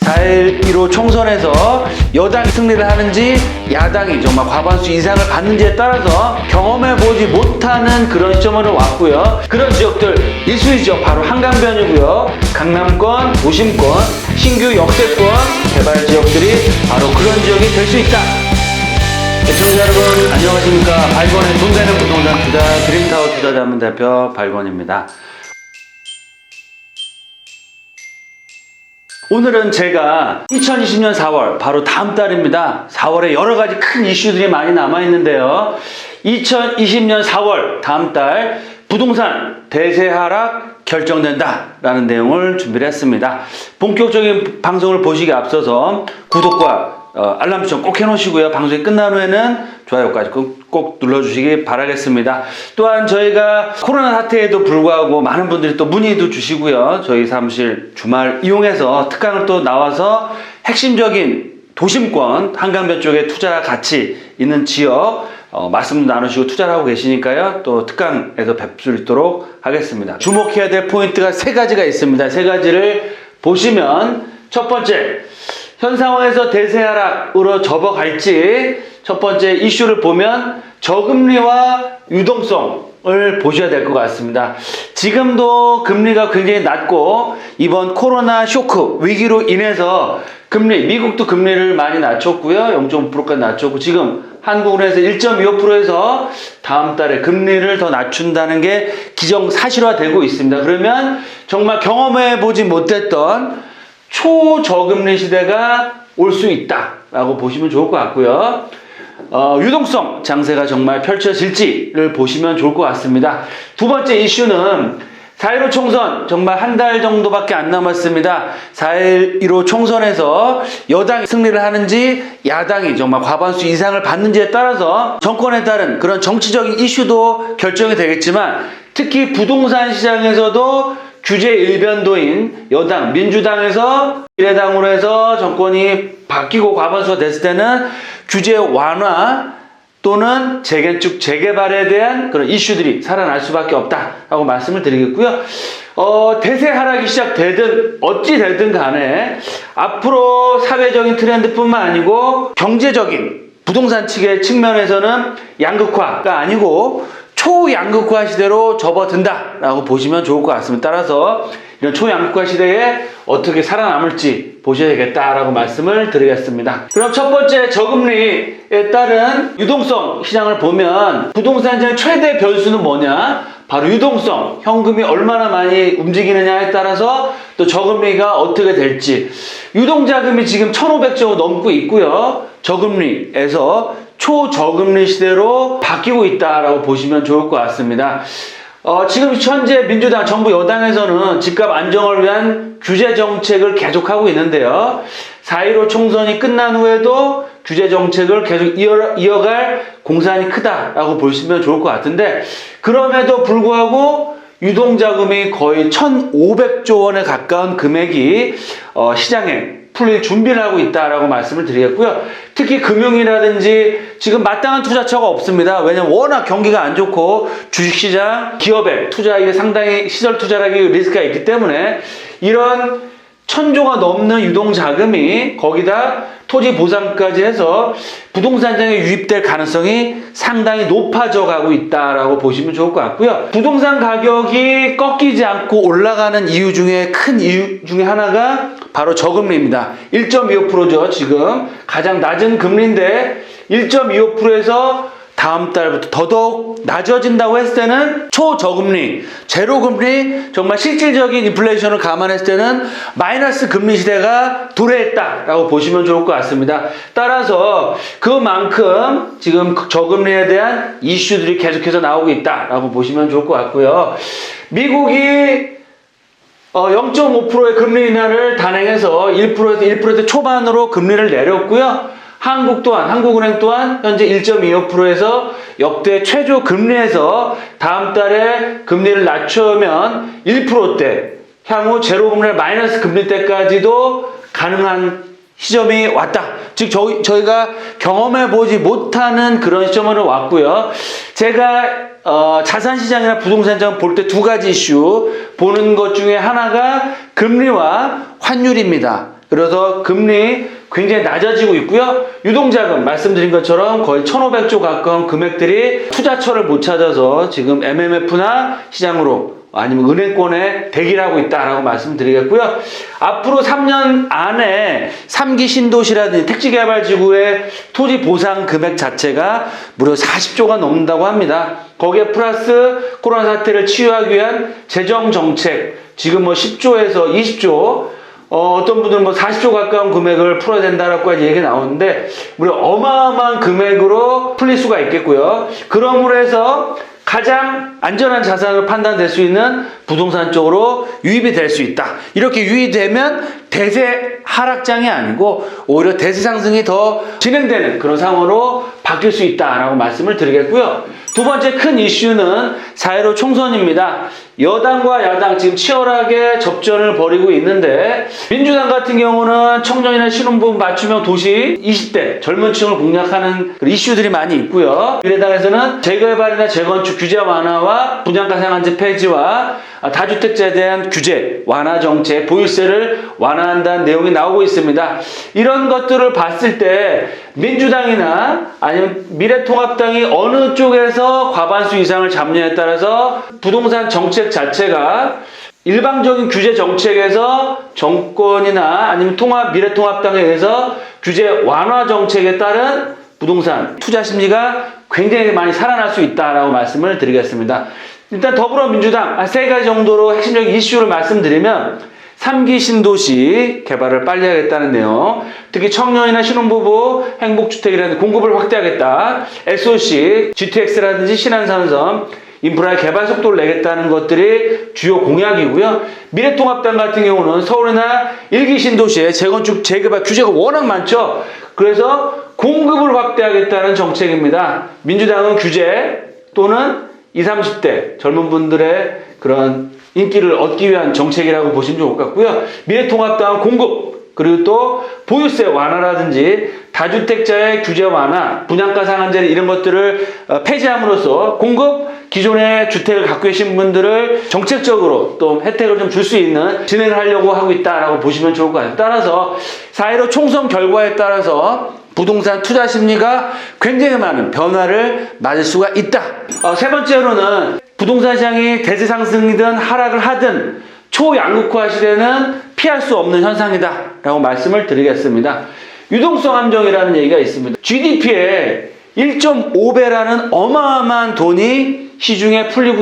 4일 1호 총선에서 여당이 승리를 하는지 야당이 정말 과반수 이상을 받는지에 따라서 경험해보지 못하는 그런 시점으로 왔고요. 그런 지역들 일수위 지역 바로 한강변이고요. 강남권, 도심권, 신규 역세권 개발 지역들이 바로 그런 지역이 될 수 있다. 시청자 여러분 안녕하십니까. 발권의 돈 되는 부동산 투자 드림타워 투자자문 대표 발권입니다. 오늘은 제가 2020년 4월 바로 다음 달입니다. 4월에 여러 가지 큰 이슈들이 많이 남아 있는데요. 2020년 4월 다음 달 부동산 대세 하락 결정된다 라는 내용을 준비를 했습니다. 본격적인 방송을 보시기 앞서서 구독과 알람 설정 꼭 해놓으시고요. 방송이 끝난 후에는 좋아요까지 꼭 눌러주시기 바라겠습니다. 또한 저희가 코로나 사태에도 불구하고 많은 분들이 또 문의도 주시고요. 저희 사무실 주말 이용해서 특강을 또 나와서 핵심적인 도심권 한강변 쪽에 투자 가치 있는 지역 말씀도 나누시고 투자를 하고 계시니까요. 또 특강에서 뵐 수 있도록 하겠습니다. 주목해야 될 포인트가 세 가지가 있습니다. 세 가지를 보시면 첫 번째, 현 상황에서 대세 하락으로 접어갈지 첫 번째 이슈를 보면 저금리와 유동성을 보셔야 될 것 같습니다. 지금도 금리가 굉장히 낮고 이번 코로나 쇼크 위기로 인해서 미국도 금리를 많이 낮췄고요. 0.5%까지 낮췄고 지금 한국은행에서 1.25%에서 다음 달에 금리를 더 낮춘다는 게 기정사실화되고 있습니다. 그러면 정말 경험해보지 못했던 초저금리 시대가 올 수 있다라고 보시면 좋을 것 같고요. 유동성 장세가 정말 펼쳐질지를 보시면 좋을 것 같습니다. 두 번째 이슈는 4.15 총선 정말 한 달 정도밖에 안 남았습니다. 4.15 총선에서 여당이 승리를 하는지 야당이 정말 과반수 이상을 받는지에 따라서 정권에 따른 그런 정치적인 이슈도 결정이 되겠지만 특히 부동산 시장에서도 규제 일변도인 여당 민주당에서 비례당으로 해서 정권이 바뀌고 과반수가 됐을 때는 규제 완화 또는 재건축 재개발에 대한 그런 이슈들이 살아날 수밖에 없다라고 말씀을 드리겠고요. 대세 하락이 시작되든 어찌 되든 간에 앞으로 사회적인 트렌드뿐만 아니고 경제적인 부동산 측의 측면에서는 양극화가 아니고 초양극화 시대로 접어든다라고 보시면 좋을 것 같습니다. 따라서 이런 초양극화 시대에 어떻게 살아남을지 보셔야 되겠다라고 말씀을 드리겠습니다. 그럼 첫 번째 저금리에 따른 유동성 시장을 보면 부동산 시장의 최대 변수는 뭐냐? 바로 유동성, 현금이 얼마나 많이 움직이느냐에 따라서 또 저금리가 어떻게 될지. 유동자금이 지금 1,500조 넘고 있고요. 저금리에서 초저금리 시대로 바뀌고 있다라고 보시면 좋을 것 같습니다. 지금 현재 민주당 정부 여당에서는 집값 안정을 위한 규제 정책을 계속하고 있는데요. 4.15 총선이 끝난 후에도 규제 정책을 계속 이어갈 공산이 크다라고 보시면 좋을 것 같은데 그럼에도 불구하고 유동자금이 거의 1,500조 원에 가까운 금액이 시장에 풀릴 준비를 하고 있다라고 말씀을 드리겠고요. 특히 금융이라든지 지금 마땅한 투자처가 없습니다. 왜냐하면 워낙 경기가 안 좋고 주식시장, 기업에 투자하기에 상당히 시설 투자하기 리스크가 있기 때문에 이런 1,000조가 넘는 유동자금이 거기다 토지 보상까지 해서 부동산 시장에 유입될 가능성이 상당히 높아져 가고 있다라고 보시면 좋을 것 같고요. 부동산 가격이 꺾이지 않고 올라가는 이유 중에 큰 이유 중에 하나가 바로 저금리입니다. 1.25%죠. 지금 가장 낮은 금리인데 1.25%에서 다음 달부터 더더욱 낮아진다고 했을 때는 초저금리, 제로금리, 정말 실질적인 인플레이션을 감안했을 때는 마이너스 금리 시대가 도래했다라고 보시면 좋을 것 같습니다. 따라서 그만큼 지금 저금리에 대한 이슈들이 계속해서 나오고 있다라고 보시면 좋을 것 같고요. 미국이 0.5%의 금리 인하를 단행해서 1%에서 1% 초반으로 금리를 내렸고요. 한국은행 또한 현재 1.25%에서 역대 최저 금리에서 다음 달에 금리를 낮추면 1%대, 향후 제로금리 마이너스 금리 때까지도 가능한 시점이 왔다. 즉 저희가 경험해보지 못하는 그런 시점으로 왔고요. 제가 자산시장이나 부동산시장 볼 때 두 가지 이슈 보는 것 중에 하나가 금리와 환율입니다. 그래서 금리 굉장히 낮아지고 있고요. 유동자금 말씀드린 것처럼 거의 1,500조 가까운 금액들이 투자처를 못 찾아서 지금 MMF나 시장으로 아니면 은행권에 대기를 하고 있다라고 말씀드리겠고요. 앞으로 3년 안에 3기 신도시라든지 택지개발지구의 토지 보상 금액 자체가 무려 40조가 넘는다고 합니다. 거기에 플러스 코로나 사태를 치유하기 위한 재정정책, 지금 뭐 10조에서 20조, 어떤 분들은 뭐 40조 가까운 금액을 풀어야 된다라고까지 얘기가 나오는데, 무려 어마어마한 금액으로 풀릴 수가 있겠고요. 그러므로 해서 가장 안전한 자산으로 판단될 수 있는 부동산 쪽으로 유입이 될 수 있다. 이렇게 유입되면 대세 하락장이 아니고 오히려 대세 상승이 더 진행되는 그런 상황으로 바뀔 수 있다라고 말씀을 드리겠고요. 두 번째 큰 이슈는 4.15 총선입니다. 여당과 야당 지금 치열하게 접전을 벌이고 있는데, 민주당 같은 경우는 청년이나 신혼부부 맞춤형 도시 20대 젊은 층을 공략하는 이슈들이 많이 있고요. 미래당에서는 재개발이나 재건축 규제 완화와 분양가 상한제 폐지와 다주택자에 대한 규제 완화 정책, 보유세를 완화한다는 내용이 나오고 있습니다. 이런 것들을 봤을 때 민주당이나 아니면 미래통합당이 어느 쪽에서 과반수 이상을 잡느냐에 따라서 부동산 정책 자체가 일방적인 규제 정책에서 정권이나 아니면 미래통합당에 의해서 규제 완화 정책에 따른 부동산 투자 심리가 굉장히 많이 살아날 수 있다라고 말씀을 드리겠습니다. 일단 더불어민주당 세 가지 정도로 핵심적인 이슈를 말씀드리면, 3기 신도시 개발을 빨리 하겠다는 내용, 특히 청년이나 신혼부부 행복주택이라는 공급을 확대하겠다, SOC, GTX라든지 신안산섬 인프라의 개발 속도를 내겠다는 것들이 주요 공약이고요. 미래통합당 같은 경우는 서울이나 1기 신도시의 재건축, 재개발 규제가 워낙 많죠. 그래서 공급을 확대하겠다는 정책입니다. 민주당은 규제 또는 20, 30대 젊은 분들의 그런 인기를 얻기 위한 정책이라고 보시면 좋을 것 같고요. 미래통합당은 공급, 그리고 또 보유세 완화라든지 다주택자의 규제 완화, 분양가 상한제 이런 것들을 폐지함으로써 공급, 기존의 주택을 갖고 계신 분들을 정책적으로 또 혜택을 좀 줄 수 있는 진행을 하려고 하고 있다라고 보시면 좋을 것 같아요. 따라서 4.15 총선 결과에 따라서 부동산 투자 심리가 굉장히 많은 변화를 맞을 수가 있다. 세 번째로는 부동산 시장이 대세 상승이든 하락을 하든 초양극화 시대는 피할 수 없는 현상이다 라고 말씀을 드리겠습니다. 유동성 함정이라는 얘기가 있습니다. GDP의 1.5배라는 어마어마한 돈이 시중에 풀려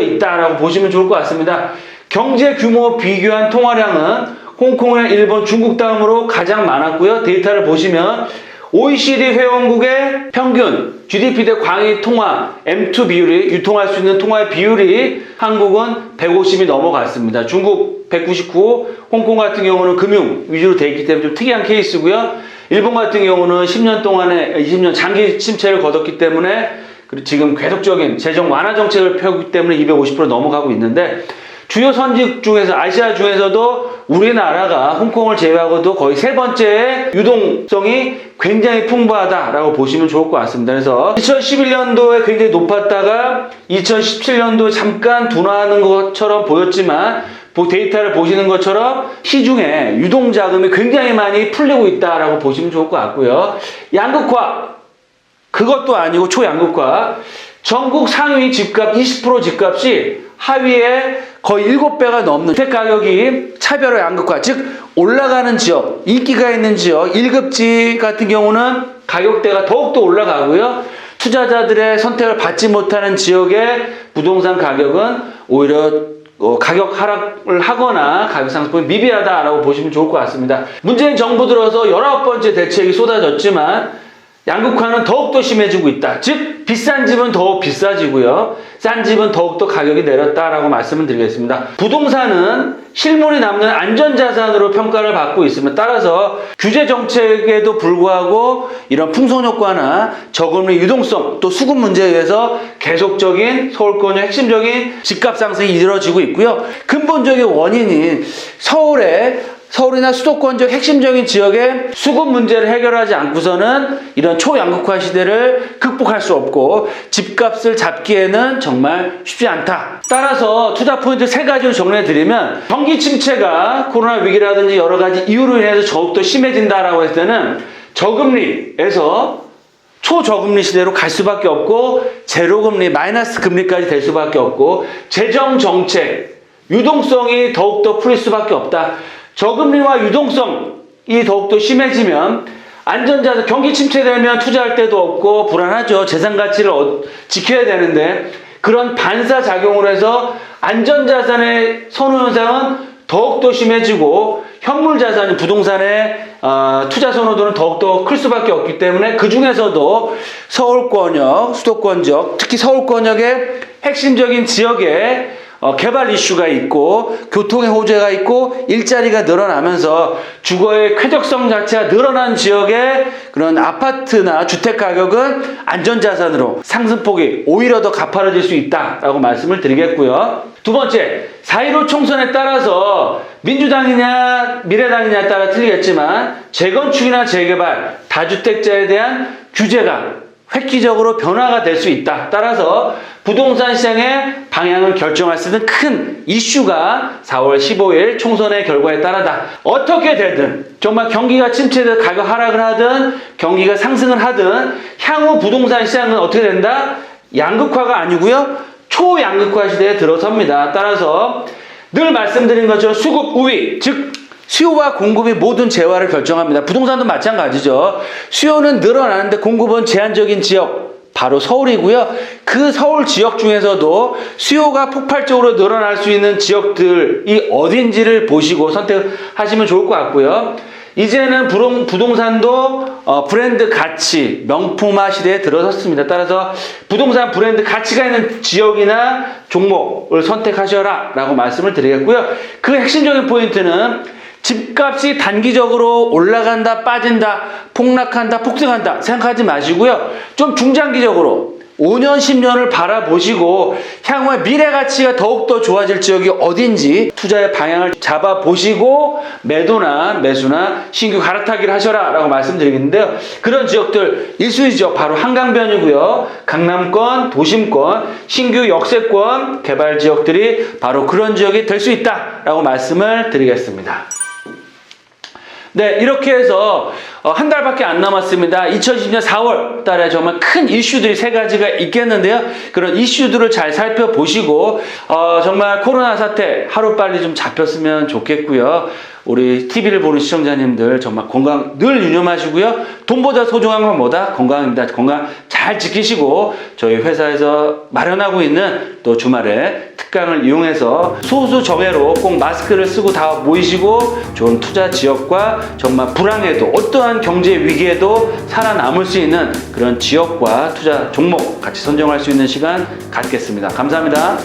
있다라고 보시면 좋을 것 같습니다. 경제 규모 비교한 통화량은 홍콩이나 일본, 중국 다음으로 가장 많았고요. 데이터를 보시면 OECD 회원국의 평균 GDP 대 광의 통화 M2 비율이, 유통할 수 있는 통화의 비율이 한국은 150이 넘어갔습니다. 중국 199, 홍콩 같은 경우는 금융 위주로 돼 있기 때문에 좀 특이한 케이스고요. 일본 같은 경우는 10년 동안에 20년 장기 침체를 거뒀기 때문에 지금 계속적인 재정 완화 정책을 펴기 때문에 250% 넘어가고 있는데, 주요 선진 중에서 아시아 중에서도 우리나라가 홍콩을 제외하고도 거의 세 번째 유동성이 굉장히 풍부하다라고 보시면 좋을 것 같습니다. 그래서 2011년도에 굉장히 높았다가 2017년도에 잠깐 둔화하는 것처럼 보였지만, 데이터를 보시는 것처럼 시중에 유동자금이 굉장히 많이 풀리고 있다라고 보시면 좋을 것 같고요. 양극화, 그것도 아니고 초양극화, 전국 상위 집값 20% 집값이 하위에 거의 7배가 넘는 주택 가격이 차별화 양극화, 즉 올라가는 지역, 인기가 있는 지역, 1급지 같은 경우는 가격대가 더욱더 올라가고요. 투자자들의 선택을 받지 못하는 지역의 부동산 가격은 오히려 가격 하락을 하거나 가격 상승폭이 미비하다라고 보시면 좋을 것 같습니다. 문재인 정부 들어서 19번째 대책이 쏟아졌지만 양극화는 더욱더 심해지고 있다. 즉 비싼 집은 더욱 비싸지고요, 싼 집은 더욱더 가격이 내렸다라고 말씀을 드리겠습니다. 부동산은 실물이 남는 안전자산으로 평가를 받고 있으며, 따라서 규제 정책에도 불구하고 이런 풍선 효과나 저금리 유동성, 또 수급 문제에 의해서 계속적인 서울권의 핵심적인 집값 상승이 이루어지고 있고요. 근본적인 원인인 서울의 서울이나 수도권 지역 핵심적인 지역의 수급 문제를 해결하지 않고서는 이런 초양극화 시대를 극복할 수 없고 집값을 잡기에는 정말 쉽지 않다. 따라서 투자 포인트 3가지를 정리해 드리면, 경기 침체가 코로나 위기라든지 여러 가지 이유로 인해서 더욱더 심해진다라고 했을 때는 저금리에서 초저금리 시대로 갈 수밖에 없고, 제로금리, 마이너스 금리까지 될 수밖에 없고, 재정정책, 유동성이 더욱더 풀릴 수밖에 없다. 저금리와 유동성이 더욱더 심해지면 안전자산, 경기 침체되면 투자할 데도 없고 불안하죠. 재산 가치를 지켜야 되는데, 그런 반사작용을 해서 안전자산의 선호 현상은 더욱더 심해지고 현물자산, 부동산의 투자 선호도는 더욱더 클 수밖에 없기 때문에, 그 중에서도 서울권역, 수도권역, 특히 서울권역의 핵심적인 지역에 개발 이슈가 있고 교통의 호재가 있고 일자리가 늘어나면서 주거의 쾌적성 자체가 늘어난 지역의 그런 아파트나 주택 가격은 안전자산으로 상승폭이 오히려 더 가파라질 수 있다라고 말씀을 드리겠고요. 두 번째, 4.15 총선에 따라서 민주당이냐 미래당이냐에 따라 틀리겠지만 재건축이나 재개발, 다주택자에 대한 규제가 획기적으로 변화가 될 수 있다. 따라서 부동산 시장의 방향을 결정할 수 있는 큰 이슈가 4월 15일 총선의 결과에 따라다. 어떻게 되든, 정말 경기가 침체돼 가격 하락을 하든 경기가 상승을 하든 향후 부동산 시장은 어떻게 된다? 양극화가 아니고요, 초양극화 시대에 들어섭니다. 따라서 늘 말씀드린 것처럼 수급 우위, 즉 수요와 공급이 모든 재화를 결정합니다. 부동산도 마찬가지죠. 수요는 늘어나는데 공급은 제한적인 지역, 바로 서울이고요. 그 서울 지역 중에서도 수요가 폭발적으로 늘어날 수 있는 지역들이 어딘지를 보시고 선택하시면 좋을 것 같고요. 이제는 부동산도 브랜드 가치, 명품화 시대에 들어섰습니다. 따라서 부동산 브랜드 가치가 있는 지역이나 종목을 선택하셔라 라고 말씀을 드리겠고요. 그 핵심적인 포인트는 집값이 단기적으로 올라간다, 빠진다, 폭락한다, 폭등한다 생각하지 마시고요. 좀 중장기적으로 5년, 10년을 바라보시고 향후에 미래 가치가 더욱더 좋아질 지역이 어딘지 투자의 방향을 잡아보시고 매도나 매수나 신규 갈아타기를 하셔라 라고 말씀드리겠는데요. 그런 지역들 1순위 지역 바로 한강변이고요. 강남권, 도심권, 신규 역세권 개발 지역들이 바로 그런 지역이 될 수 있다 라고 말씀을 드리겠습니다. 네, 이렇게 해서 한 달밖에 안 남았습니다. 2020년 4월 달에 정말 큰 이슈들이 3가지가 있겠는데요. 그런 이슈들을 잘 살펴보시고 정말 코로나 사태 하루빨리 좀 잡혔으면 좋겠고요. 우리 TV를 보는 시청자님들 정말 건강 늘 유념하시고요. 돈보다 소중한 건 뭐다? 건강입니다. 건강 잘 지키시고 저희 회사에서 마련하고 있는 또 주말에 특강을 이용해서 소수 정예로 꼭 마스크를 쓰고 다 모이시고 좋은 투자 지역과 정말 불황에도 어떠한 경제 위기에도 살아남을 수 있는 그런 지역과 투자 종목 같이 선정할 수 있는 시간 갖겠습니다. 감사합니다.